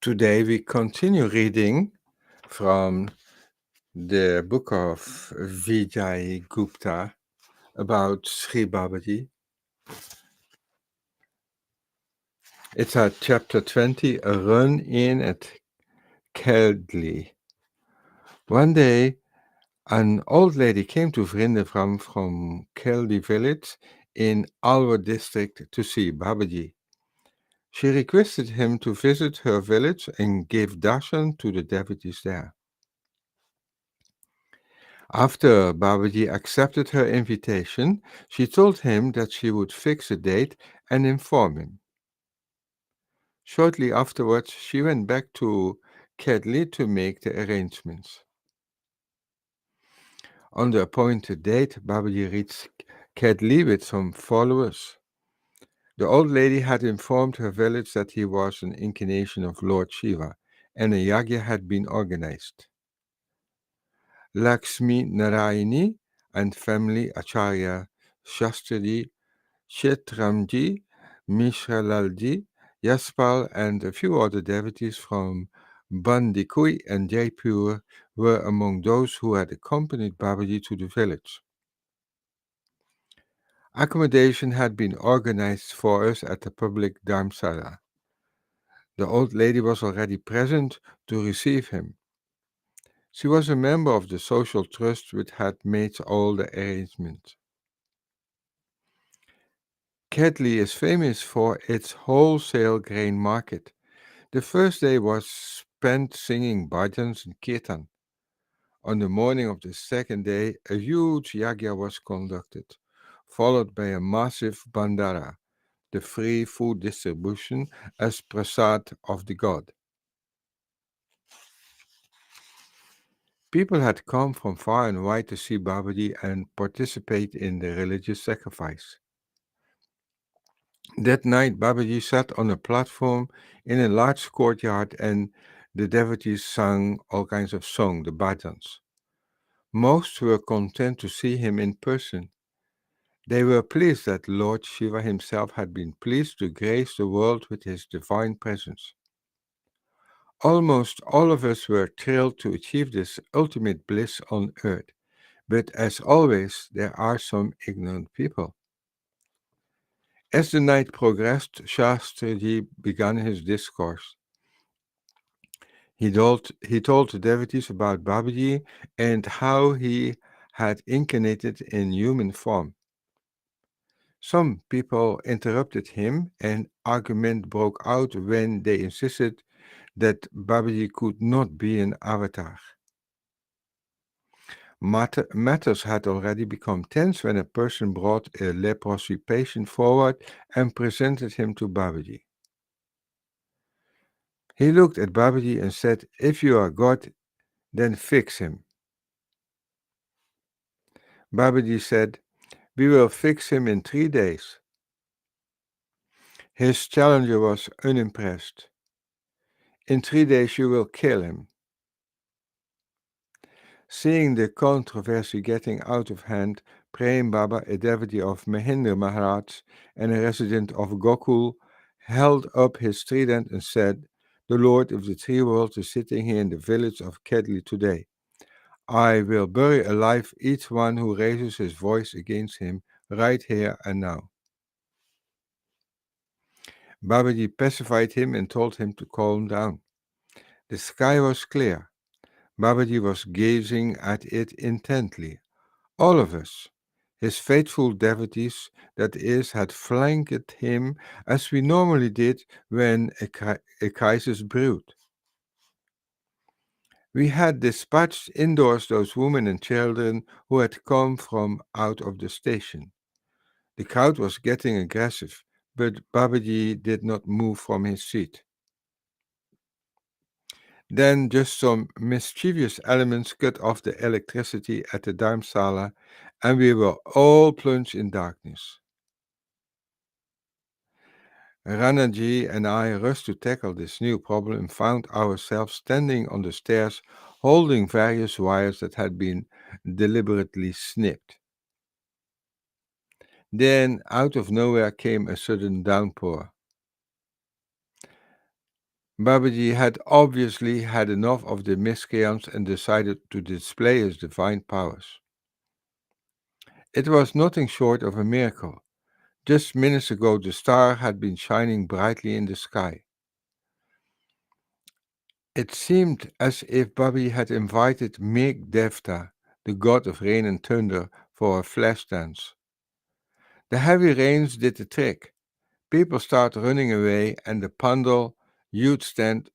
Today we continue reading from the book of Vijay Gupta about Sri Babaji. It's at chapter 20, a run in at Keldli. One day, an old lady came to Vrindavram from Keldli village in Alwar district to see Babaji. She requested him to visit her village and give darshan to the devotees there. After Babaji accepted her invitation, she told him that she would fix a date and inform him. Shortly afterwards, she went back to Kedli to make the arrangements. On the appointed date, Babaji reached Kedli with some followers. The old lady had informed her village that he was an incarnation of Lord Shiva, and a yagya had been organized. Lakshmi Narayani and family Acharya Shastri, Shetramji, Mishralalji, Yaspal, and a few other devotees from Bandikui and Jaipur were among those who had accompanied Babaji to the village. Accommodation had been organized for us at the public Dharmsala. The old lady was already present to receive him. She was a member of the social trust which had made all the arrangements. Kedli is famous for its wholesale grain market. The first day was spent singing bhajans and kirtan. On the morning of the second day, a huge yagya was conducted, followed by a massive bandara, the free food distribution as prasad of the god. People had come from far and wide to see Babaji and participate in the religious sacrifice. That night, Babaji sat on a platform in a large courtyard and the devotees sang all kinds of songs, the bhajans. Most were content to see him in person. They were pleased that Lord Shiva himself had been pleased to grace the world with his divine presence. Almost all of us were thrilled to achieve this ultimate bliss on earth, but as always, there are some ignorant people. As the night progressed, Shastriji began his discourse. He told the devotees about Babaji and how he had incarnated in human form. Some people interrupted him, and argument broke out when they insisted that Babaji could not be an avatar. Matters had already become tense when a person brought a leprosy patient forward and presented him to Babaji. He looked at Babaji and said, "If you are God, then fix him." Babaji said, "We will fix him in 3 days." His challenger was unimpressed. "In 3 days you will kill him." Seeing the controversy getting out of hand, Prem Baba, a devotee of Mahendra Maharaj and a resident of Gokul, held up his trident and said, "The Lord of the three worlds is sitting here in the village of Kedli today. I will bury alive each one who raises his voice against him right here and now." Babaji pacified him and told him to calm down. The sky was clear. Babaji was gazing at it intently. All of us, his faithful devotees, that is, had flanked him as we normally did when a crisis brewed. We had dispatched indoors those women and children who had come from out of the station. The crowd was getting aggressive, but Babaji did not move from his seat. Then just some mischievous elements cut off the electricity at the Dharmsala, and we were all plunged in darkness. Ranaji and I rushed to tackle this new problem and found ourselves standing on the stairs holding various wires that had been deliberately snipped. Then, out of nowhere came a sudden downpour. Babaji had obviously had enough of the miscreants and decided to display his divine powers. It was nothing short of a miracle. Just minutes ago, the star had been shining brightly in the sky. It seemed as if Babaji had invited Meg Devta, the god of rain and thunder, for a flash dance. The heavy rains did the trick. People started running away, and the pandal youth stand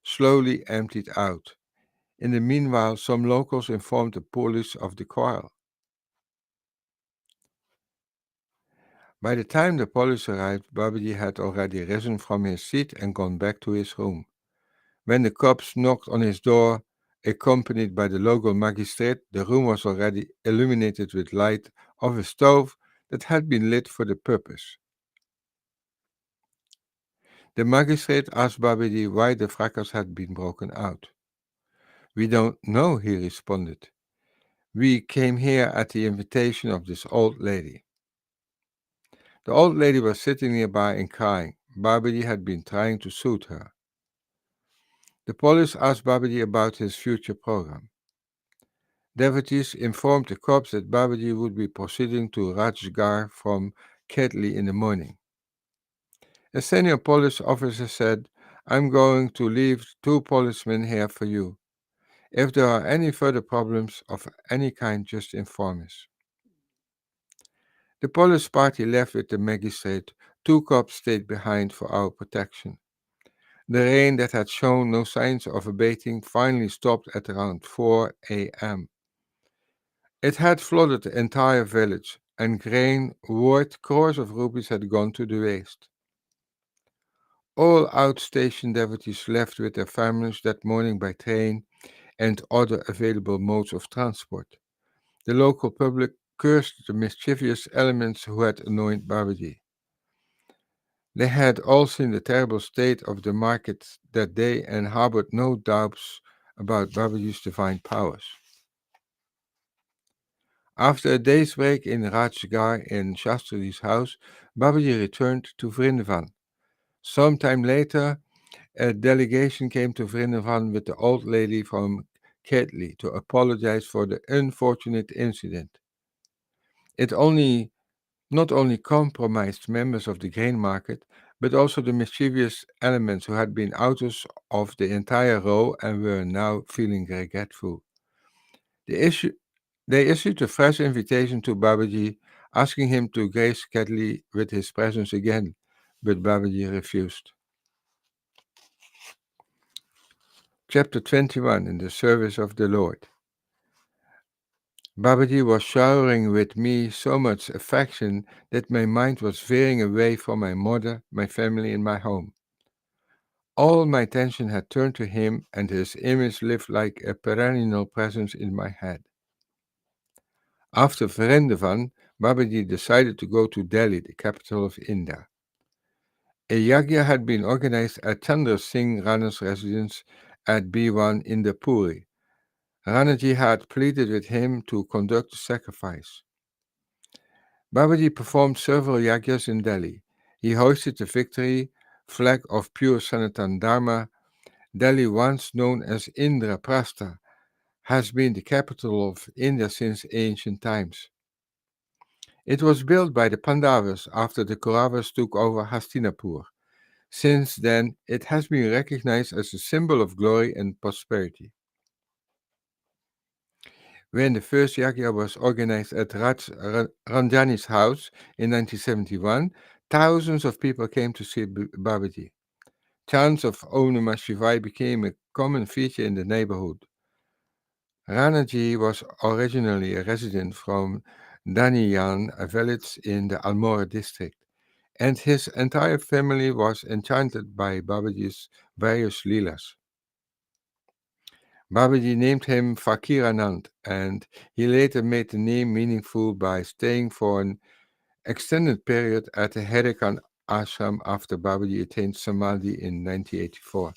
slowly emptied out. In the meanwhile, some locals informed the police of the quarrel. By the time the police arrived, Babaji had already risen from his seat and gone back to his room. When the cops knocked on his door, accompanied by the local magistrate, the room was already illuminated with light of a stove that had been lit for the purpose. The magistrate asked Babaji why the fracas had been broken out. "We don't know," he responded. "We came here at the invitation of this old lady." The old lady was sitting nearby and crying. Babaji had been trying to soothe her. The police asked Babaji about his future program. Devotees informed the cops that Babaji would be proceeding to Rajgarh from Ketli in the morning. A senior police officer said, "I'm going to leave 2 policemen here for you. If there are any further problems of any kind, just inform us." The police party left with the magistrate. 2 cops stayed behind for our protection. The rain that had shown no signs of abating finally stopped at around 4 a.m. It had flooded the entire village, and grain worth crores of rupees had gone to the waste. All outstation devotees left with their families that morning by train and other available modes of transport. The local public cursed the mischievous elements who had annoyed Babaji. They had all seen the terrible state of the market that day and harbored no doubts about Babaji's divine powers. After a day's break in Rajgarh in Shastri's house, Babaji returned to Vrindavan. Some time later, a delegation came to Vrindavan with the old lady from Ketli to apologize for the unfortunate incident. It not only compromised members of the grain market, but also the mischievous elements who had been authors of the entire row and were now feeling regretful. The issue, they issued a fresh invitation to Babaji, asking him to grace Ketli with his presence again, but Babaji refused. Chapter 21 In the Service of the Lord. Babaji was showering with me so much affection that my mind was veering away from my mother, my family, and my home. All my attention had turned to him, and his image lived like a perennial presence in my head. After Vrindavan, Babaji decided to go to Delhi, the capital of India. A yagya had been organized at Chandra Singh Rana's residence at B1 Indapuri. Ranaji had pleaded with him to conduct the sacrifice. Babaji performed several yagyas in Delhi. He hoisted the victory flag of pure Sanatan Dharma. Delhi, once known as Indraprastha, has been the capital of India since ancient times. It was built by the Pandavas after the Kauravas took over Hastinapur. Since then, it has been recognized as a symbol of glory and prosperity. When the first yagya was organized at Ranjani's house in 1971, thousands of people came to see Babaji. Chants of Om Namah Shivaya became a common feature in the neighborhood. Ranaji was originally a resident from Daniyan, a village in the Almora district, and his entire family was enchanted by Babaji's various leelas. Babaji named him Fakiranand, and he later made the name meaningful by staying for an extended period at the Harikan Ashram after Babaji attained Samadhi in 1984.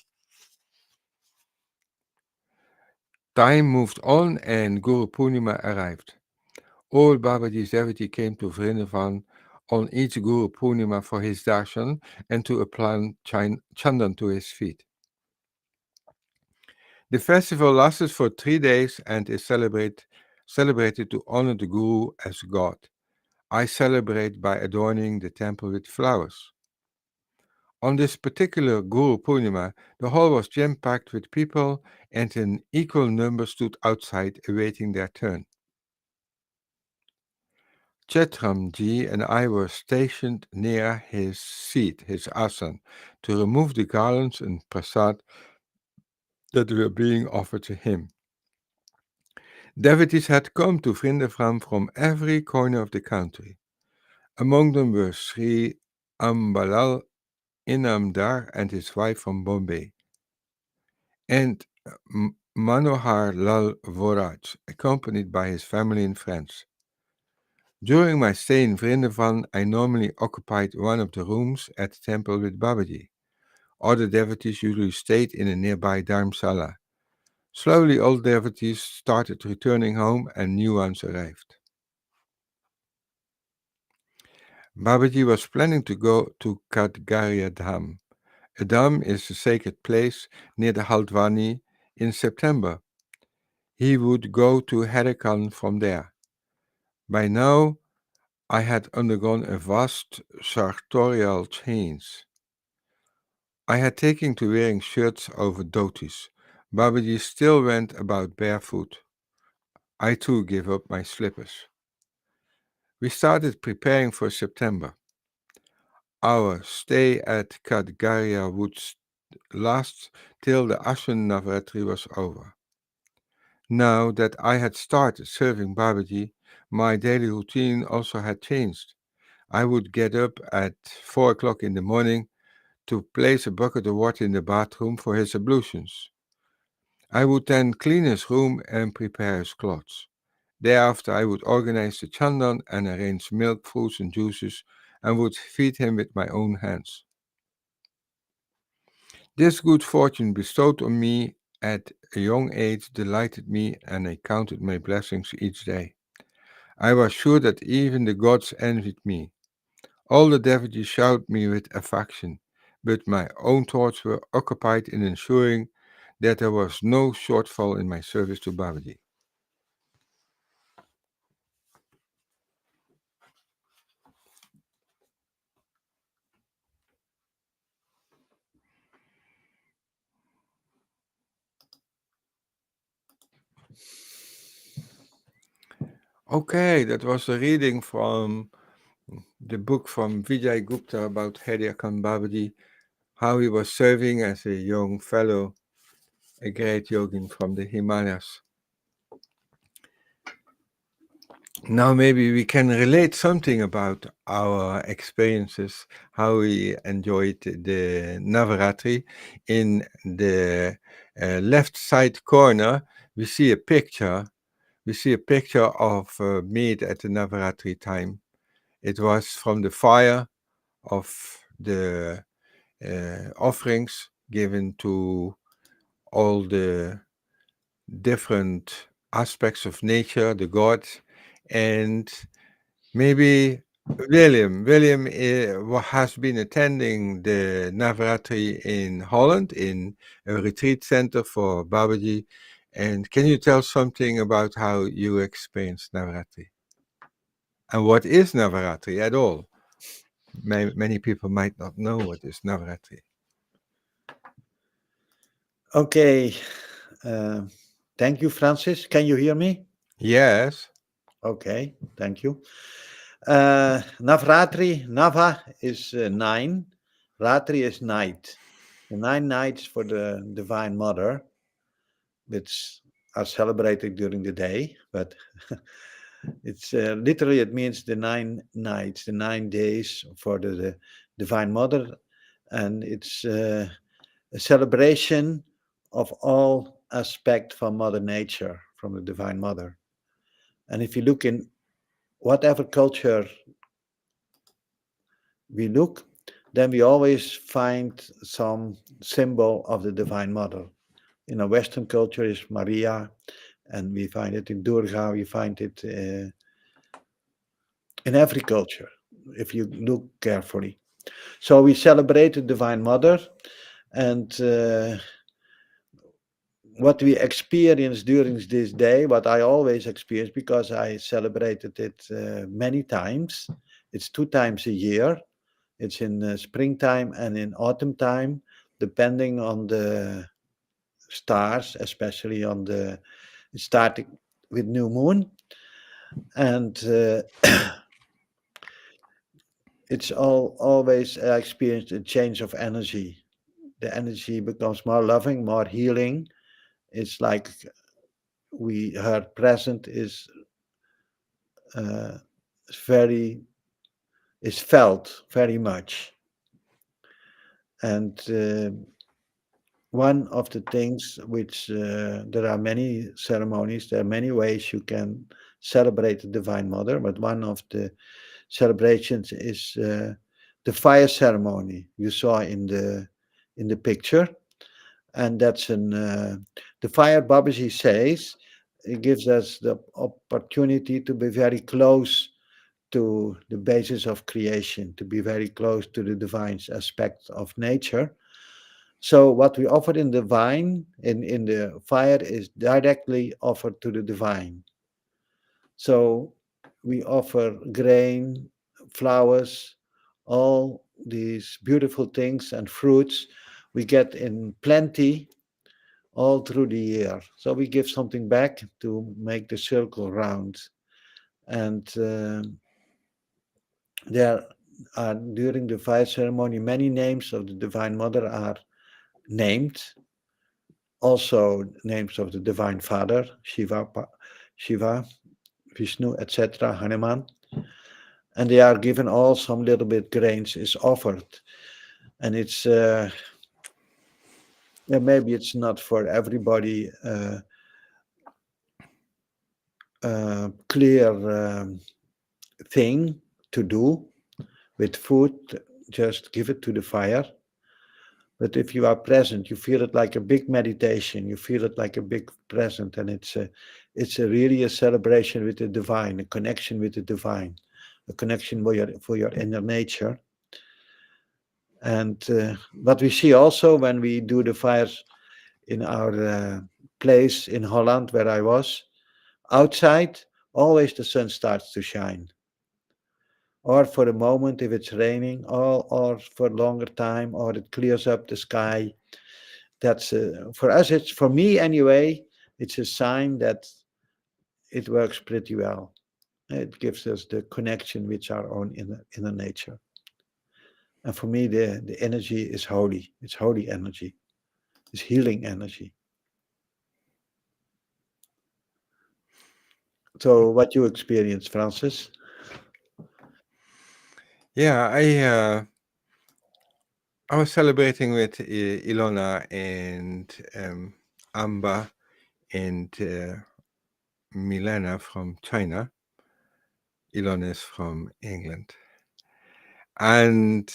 Time moved on and Guru Purnima arrived. All Babaji's devotees came to Vrindavan on each Guru Purnima for his darshan and to apply chandan to his feet. The festival lasted for 3 days and is celebrated to honor the Guru as God. I celebrate by adorning the temple with flowers. On this particular Guru Purnima, the hall was jam-packed with people and an equal number stood outside awaiting their turn. Chetramji and I were stationed near his seat, his asan, to remove the garlands and prasad that were being offered to him. Devotees had come to Vrindavram from every corner of the country. Among them were Sri Ambalal Inamdar and his wife from Bombay, and Manohar Lal Voraj, accompanied by his family and friends. During my stay in Vrindavan, I normally occupied one of the rooms at the temple with Babaji. Other devotees usually stayed in a nearby Dharamsala. Slowly, all devotees started returning home and new ones arrived. Babaji was planning to go to Kadgaria Dham. A dham is a sacred place near the Haldwani in September. He would go to Harakan from there. By now, I had undergone a vast sartorial change. I had taken to wearing shirts over dhotis. Babaji still went about barefoot. I too gave up my slippers. We started preparing for September. Our stay at Kadgaria would last till the Ashram Navaratri was over. Now that I had started serving Babaji, my daily routine also had changed. I would get up at 4 o'clock in the morning to place a bucket of water in the bathroom for his ablutions. I would then clean his room and prepare his clothes. Thereafter, I would organize the chandan and arrange milk, fruits, and juices and would feed him with my own hands. This good fortune bestowed on me at a young age delighted me, and I counted my blessings each day. I was sure that even the gods envied me. All the devotees showered me with affection, but my own thoughts were occupied in ensuring that there was no shortfall in my service to Babaji. Okay, that was a reading from the book from Vijay Gupta about Hariakan Babaji, how he was serving as a young fellow, a great yogin from the Himalayas. Now maybe we can relate something about our experiences, how we enjoyed the Navaratri. In the left side corner, we see a picture. We see a picture of meat at the Navaratri time. It was from the fire of the offerings given to all the different aspects of nature, the gods, and maybe William has been attending the Navaratri in Holland in a retreat center for Babaji. And can you tell something about how you experienced Navaratri? And what is Navaratri at all? Many people might not know what is Navaratri. Okay. Uh, Thank you, Francis. Can you hear me? Yes. Okay. Thank you. Navratri, Nava is 9. Ratri is night. The 9 nights for the Divine Mother, which are celebrated during the day, but it's literally it means the 9 nights, the 9 days for the Divine Mother, and it's a celebration of all aspects from Mother Nature, from the Divine Mother. And if you look in whatever culture we look, then we always find some symbol of the Divine Mother. In a Western culture is Maria, and we find it in Durga, we find it in every culture, if you look carefully. So we celebrate the Divine Mother, and what we experience during this day, what I always experience because I celebrated it many times. It's 2 times a year. It's in springtime and in autumn time, depending on the stars, especially on the starting with new moon, and it's always I experience a change of energy. The energy becomes more loving, more healing. It's like we her present uh, very is felt very much. And one of the things which there are many ceremonies, there are many ways you can celebrate the Divine Mother, but one of the celebrations is the fire ceremony you saw in the picture, and that's an the fire. Babaji says it gives us the opportunity to be very close to the basis of creation, to be very close to the divine aspect of nature. So what we offer in the vine, in the fire, is directly offered to the divine. So we offer grain, flowers, all these beautiful things and fruits we get in plenty all through the year. So we give something back to make the circle round. And there are during the fire ceremony many names of the Divine Mother are named, also names of the Divine Father, Shiva, Vishnu, etc., Hanuman, and they are given all some little bit grains is offered, and it's yeah, maybe it's not for everybody clear thing to do with food. Just give it to the fire. But if you are present, you feel it like a big meditation. You feel it like a big present, and it's a really a celebration with the divine, a connection with the divine, a connection for your inner nature. And what we see also when we do the fires in our place in Holland where I was, outside, always the sun starts to shine. Or for a moment if it's raining, or for a longer time, or it clears up the sky. That's for us. It's for me anyway. It's a sign that it works pretty well. It gives us the connection with our own inner nature. And for me, the energy is holy. It's holy energy. It's healing energy. So, what you experience, Francis? Yeah, I was celebrating with Ilona and Amba and Milena from China. Ilona is from England. And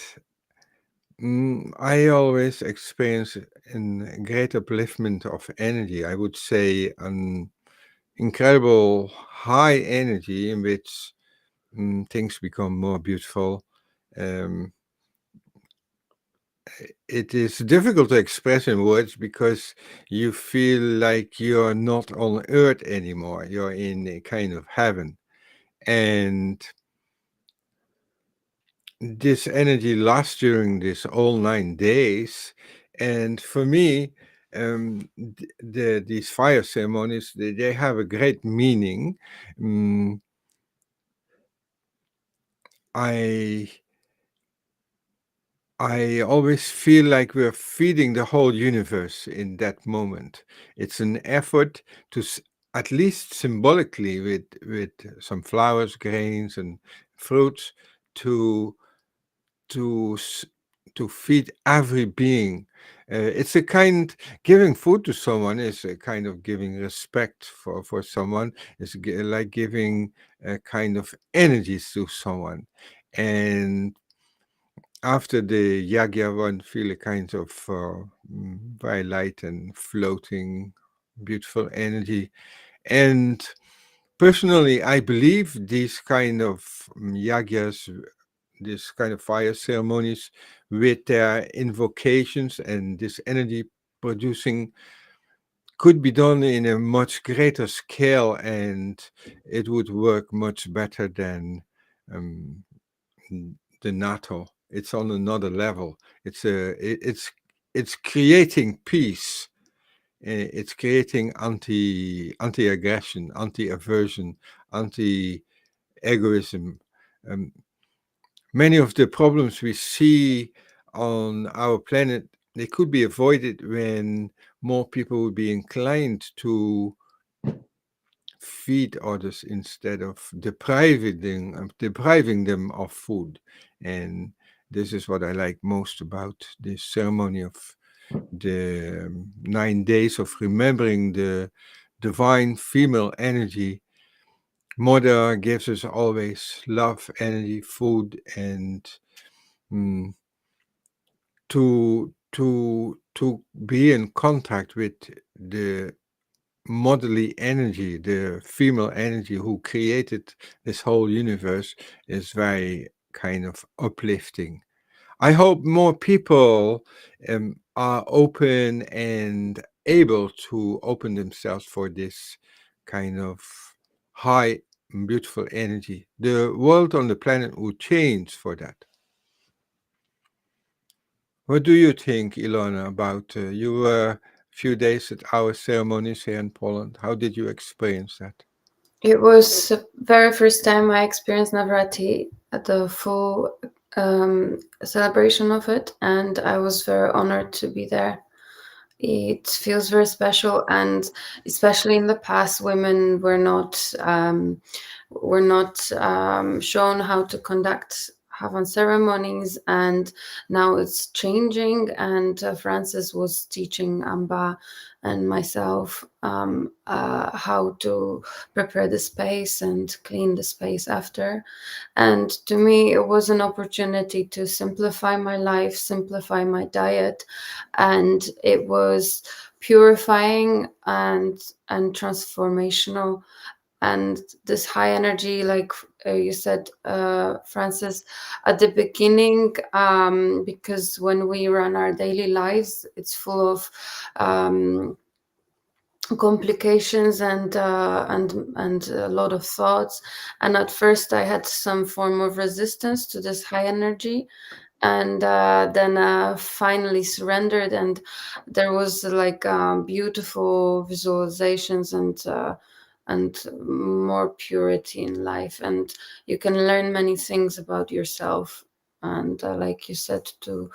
I always experience a great upliftment of energy. I would say an incredible high energy in which things become more beautiful. Um, it is difficult to express in words because you feel like you're not on earth anymore. You're in a kind of heaven. And this energy lasts during this all 9 days. And for me, these fire ceremonies, they have a great meaning. Um, I I always feel like we're feeding the whole universe in that moment. It's an effort to, at least symbolically, with some flowers, grains, and fruits, to to s- to feed every being. It's a kind giving food to someone is a kind of giving respect for someone. It's like giving a kind of energies to someone, and after the Yagya one, feel a kind of very light and floating, beautiful energy. And personally, I believe these kind of Yagyas, this kind of fire ceremonies, with their invocations and this energy producing, could be done in a much greater scale, and it would work much better than um, the NATO. It's on another level. It's creating peace. It's creating anti aggression, anti aversion, anti egoism. Um, Many of the problems we see on our planet, they could be avoided when more people would be inclined to feed others instead of depriving them of food. And this is what I like most about this ceremony of the 9 days of remembering the divine female energy. Mother gives us always love, energy, food, and mm, to be in contact with the motherly energy, the female energy who created this whole universe, is very kind of uplifting. I hope more people are open and able to open themselves for this kind of high, beautiful energy. The world on the planet will change for that. What do you think, Ilona, about you were a few days at our ceremonies here in Poland? How did you experience that? It was the very first time I experienced Navratri at the full celebration of it, and I was very honored to be there. It feels very special, and especially in the past, women were not shown how to conduct Havan ceremonies, and now it's changing. And Francis was teaching Amba and myself how to prepare the space and clean the space after. And to me, it was an opportunity to simplify my life, simplify my diet, and it was purifying and transformational. And this high energy, like you said, Francis, at the beginning, because when we run our daily lives, it's full of complications and a lot of thoughts. And at first I had some form of resistance to this high energy, and then finally surrendered, and there was like beautiful visualizations and more purity in life, and you can learn many things about yourself, and like you said, to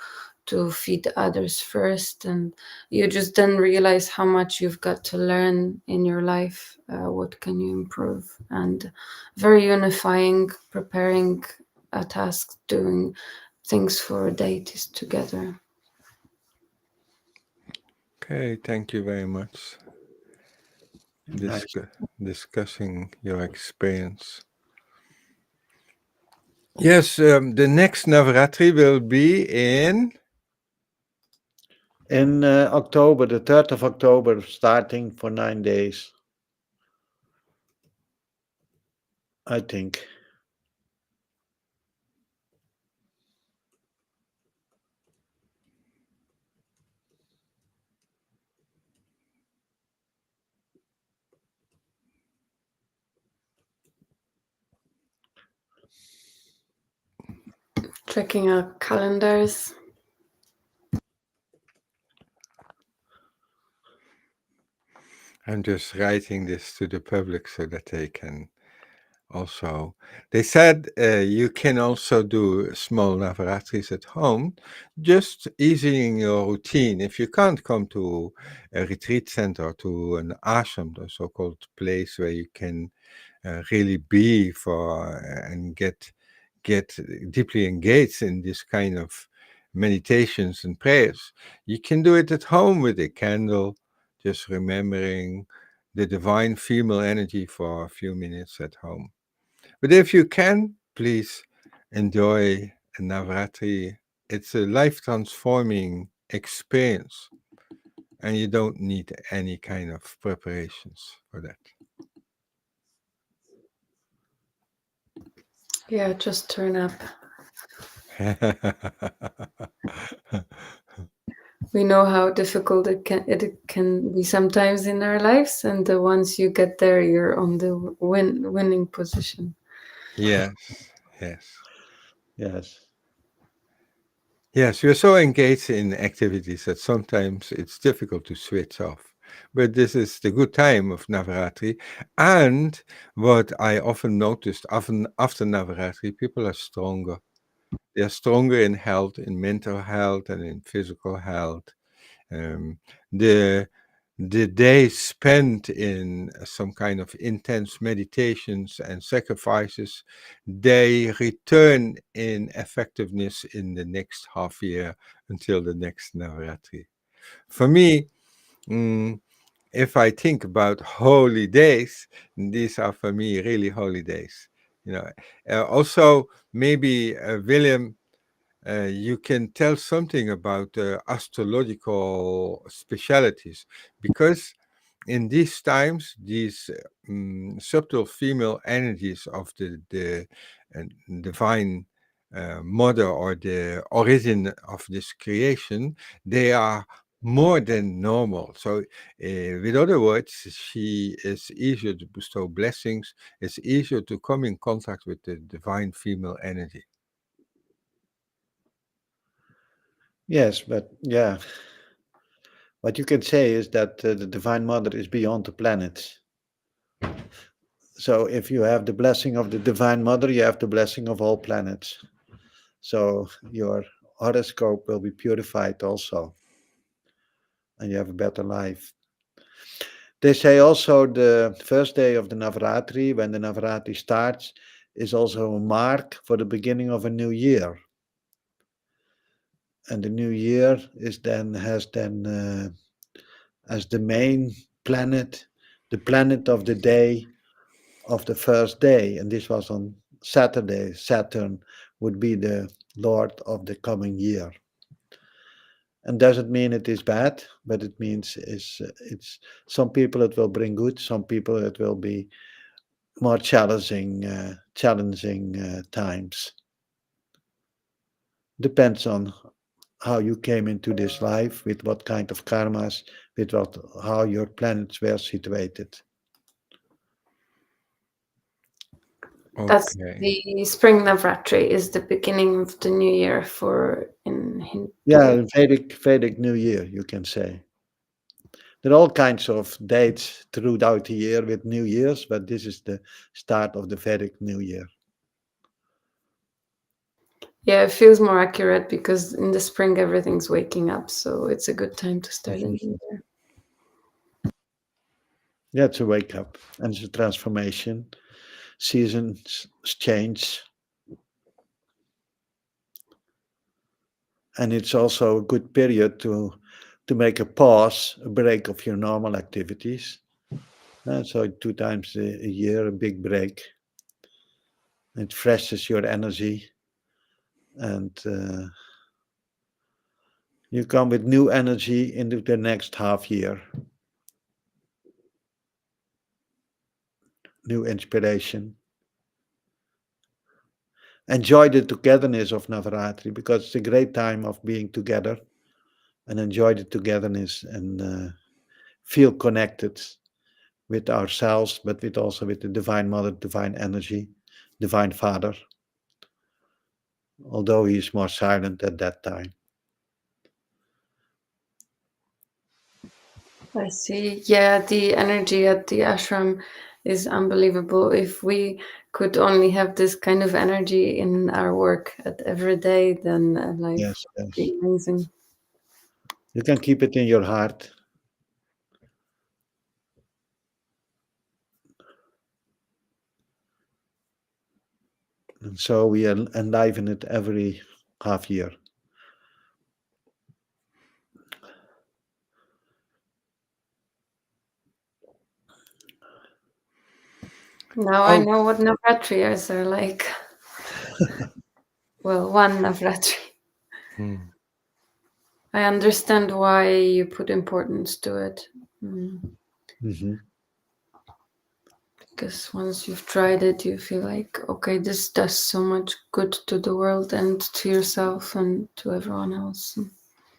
feed others first, and you just then realize how much you've got to learn in your life, what can you improve, and very unifying, preparing a task, doing things for deities together. Okay, thank you very much. Nice. Discussing your experience. Yes, the next Navratri will be in. In October, the 3rd of October, starting for 9 days, I think. Checking our calendars. I'm just writing this to the public so that they can also. They said you can also do small Navaratris at home, just easing your routine. If you can't come to a retreat center, to an ashram, the so-called place where you can really be for and get deeply engaged in this kind of meditations and prayers, you can do it at home with a candle, just remembering the divine female energy for a few minutes at home. But if you can, please enjoy a Navratri. It's a life transforming experience, and you don't need any kind of preparations for that. Yeah, just turn up. we know how difficult it can be sometimes in our lives, and once you get there, you're on the winning position. Yes, yes. Yes. Yes, we're so engaged in activities that sometimes it's difficult to switch off. But this is the good time of Navaratri. And what I often noticed, often after Navaratri, people are stronger. They're stronger in health, in mental health, and in physical health. Um, the the days spent in some kind of intense meditations and sacrifices, they return in effectiveness in the next half year until the next Navaratri. For me, mm, if I think about holy days, these are for me really holy days. You know, also maybe William, you can tell something about astrological specialities, because in these times, these subtle female energies of the uh, divine mother, or the origin of this creation, they are more than normal. So, with other words, she is easier to bestow blessings. It's easier to come in contact with the divine female energy. Yes, but yeah, what you can say is that the Divine Mother is beyond the planets. So if you have the blessing of the Divine Mother, you have the blessing of all planets. So your horoscope will be purified also, and you have a better life. They say also the first day of the Navaratri, when the Navaratri starts, is also a mark for the beginning of a new year. And the new year is then has then as the main planet, the planet of the day of the first day, and this was on Saturday. Saturn would be the lord of the coming year. And doesn't mean it is bad, but it means it's some people it will bring good, some people it will be more challenging times. Depends on how you came into this life, with what kind of karmas, with what how your planets were situated. That's Okay. the spring Navratri is the beginning of the new year for in Hindu. Yeah, Vedic New Year, you can say. There are all kinds of dates throughout the year with New Year's, but this is the start of the Vedic New Year. Yeah, it feels more accurate because in the spring everything's waking up, so it's a good time to start a Mhm. new year. Yeah, it's a wake up and it's a transformation. Seasons change, and it's also a good period to make a pause, a break of your normal activities. So 2 times a year, a big break. It freshes your energy, and you come with new energy into the next half year, new inspiration. Enjoy the togetherness of Navaratri, because it's a great time of being together, and enjoy the togetherness, and feel connected with ourselves, but with also with the Divine Mother, Divine Energy, Divine Father, although he is more silent at that time. I see. Yeah, the energy at the ashram is unbelievable. If we could only have this kind of energy in our work at every day, then life Yes, would yes. be amazing. You can keep it in your heart. And so we enliven it every half year. Now I Oh, know what Navratris are like. Well, one Navratri. hmm. I understand why you put importance to it. Mhm. Because once you've tried it, you feel like, okay, this does so much good to the world and to yourself and to everyone else.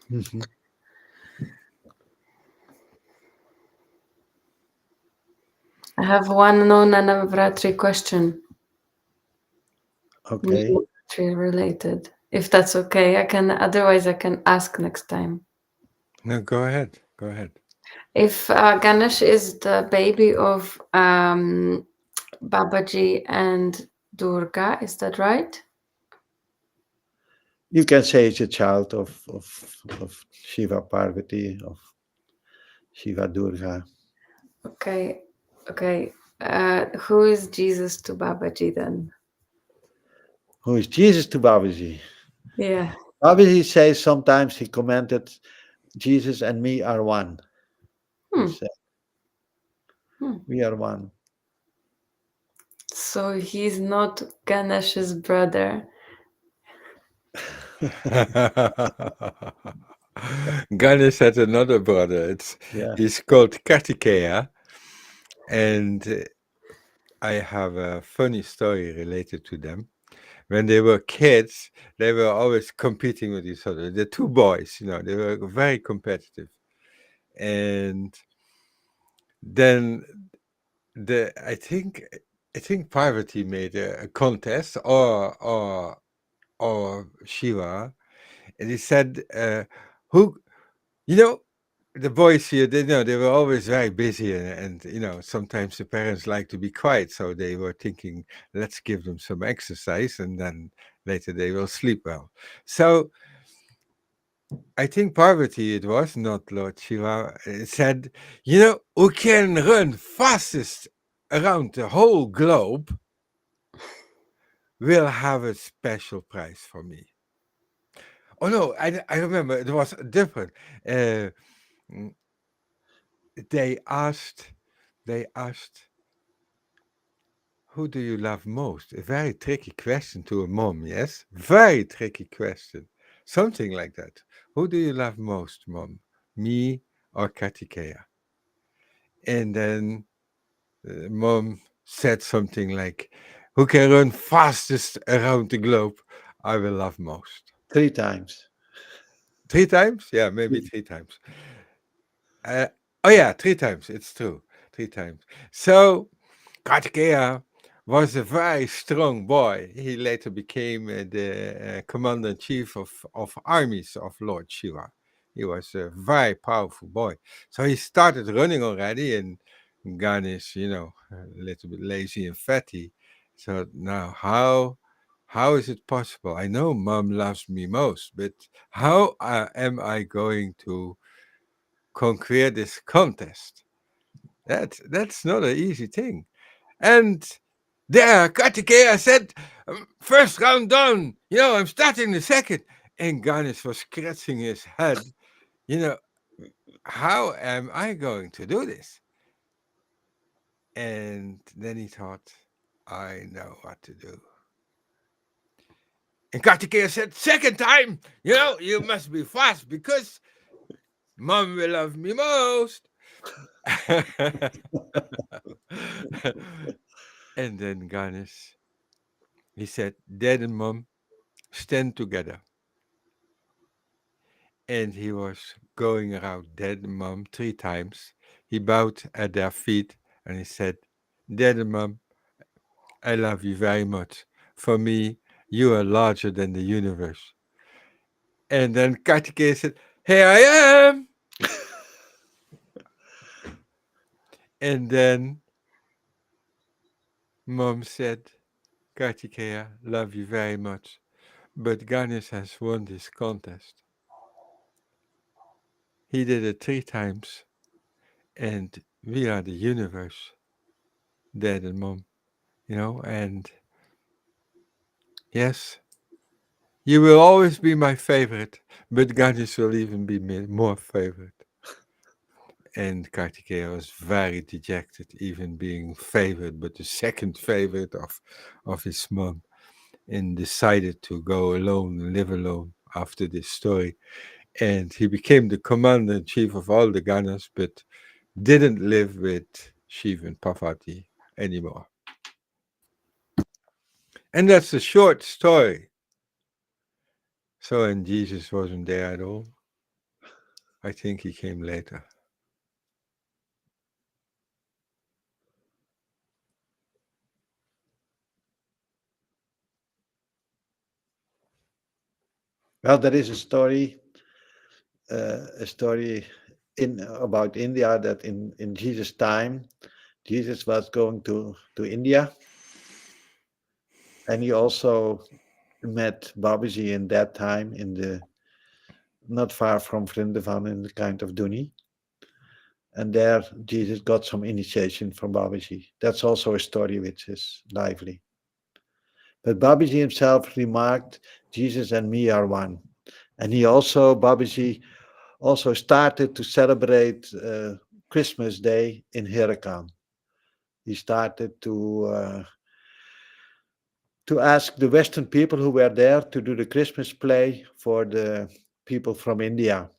Mhm. have one non-Navratri question, Okay. Navratri related. If that's okay, otherwise I can ask next time. No, go ahead. Go ahead. If Ganesh is the baby of Babaji and Durga, is that right? You can say it's a child of Shiva Parvati, of Shiva Durga. Okay, okay. Who is Jesus to Babaji then? Who is Jesus to Babaji? Yeah. Babaji says sometimes he commented, Jesus and me are one. He Hmm. said, Hmm. we are one. So he's not Ganesh's brother. Ganesh had another brother. Yeah. He's called Kartikeya, and I have a funny story related to them. When they were kids, they were always competing with each other. The two boys, they were very competitive. And then the I think Parvati made a contest, or Shiva, and he said, "Who you know." The boys here, they were always very busy, and sometimes the parents like to be quiet, so they were thinking, let's give them some exercise, and then later they will sleep well. So I think Parvati, it was not Lord Shiva, said, who can run fastest around the whole globe will have a special prize for me. Oh no, I remember it was different. Uh, mm, they asked, they asked, who do you love most? A very tricky question to a mom, yes? Very tricky question. Something like that. Who do you love most, mom? Me or Kartikeya? And then mom said something like, who can run fastest around the globe? I will love most. 3 times. 3 times? Yeah, maybe 3 times. Uh, oh, yeah, 3 times. It's true. 3 times. So Kartikeya was a very strong boy. He later became the commander-in-chief of armies of Lord Shiva. He was a very powerful boy. So he started running already, and Ganesh, a little bit lazy and fatty. So now how is it possible? I know mom loves me most, but how am I going to conquer this contest? That's not an easy thing. And there, Kartikeya said, first round done. I'm starting the second. And Ganesh was scratching his head. You know, how am I going to do this? And then he thought, I know what to do. And Kartikeya said, second time, you must be fast because mom will love me most. And then Ganesh, he said, Dad and mom, stand together. And he was going around Dad and Mom 3 times. He bowed at their feet and he said, Dad and Mom, I love you very much. For me, you are larger than the universe. And then Kartikeya said, Here I am. And then Mom said, Kartikeya, love you very much. But Ganesh has won this contest. He did it 3 times. And we are the universe, Dad and Mom. And yes, you will always be my favorite, but Ganesh will even be more favorite. And Kartikeya was very dejected, even being favored, but the second favorite of his mom, and decided to go alone and live alone after this story. And he became the commander in chief of all the Ganas, but didn't live with Shiv and Parvati anymore. And that's a short story. So, and Jesus wasn't there at all. I think he came later. Well, there is a story in about India that in Jesus' time, Jesus was going to India, and he also met Babaji in that time in the not far from Vrindavan in the kind of Duni. And there Jesus got some initiation from Babaji. That's also a story which is lively. But Babaji himself remarked, Jesus and me are one. And Babaji also started to celebrate Christmas Day in Hirakan. He started to ask the Western people who were there to do the Christmas play for the people from India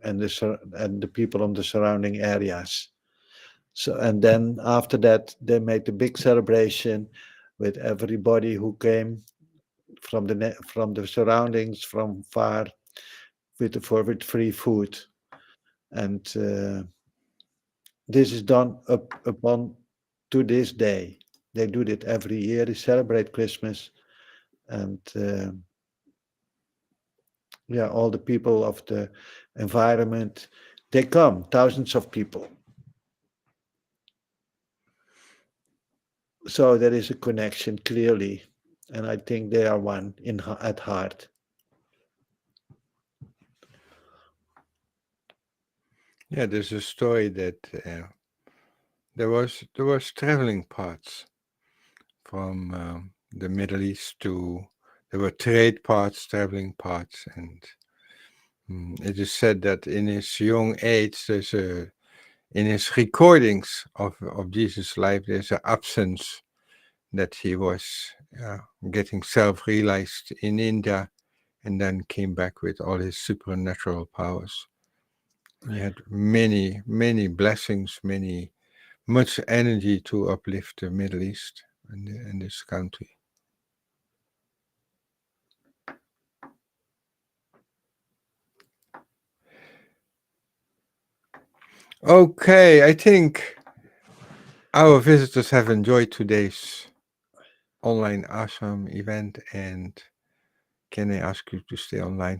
and the people on the surrounding areas. So and then after that, they made a big celebration with everybody who came from the surroundings from far with free food. And this is done upon to this day. They do it every year. They celebrate Christmas, and yeah, all the people of the environment, they come, thousands of people. So there is a connection clearly, and I think they are one at heart. Yeah, there's a story that there was traveling paths from the Middle East to there were trade paths, traveling paths, and it is said that in his young age, in his recordings of Jesus' life, there's an absence that he was getting self-realized in India and then came back with all his supernatural powers. He had many, many blessings, much energy to uplift the Middle East and this country. Okay, I think our visitors have enjoyed today's online ashram event, and can I ask you to stay online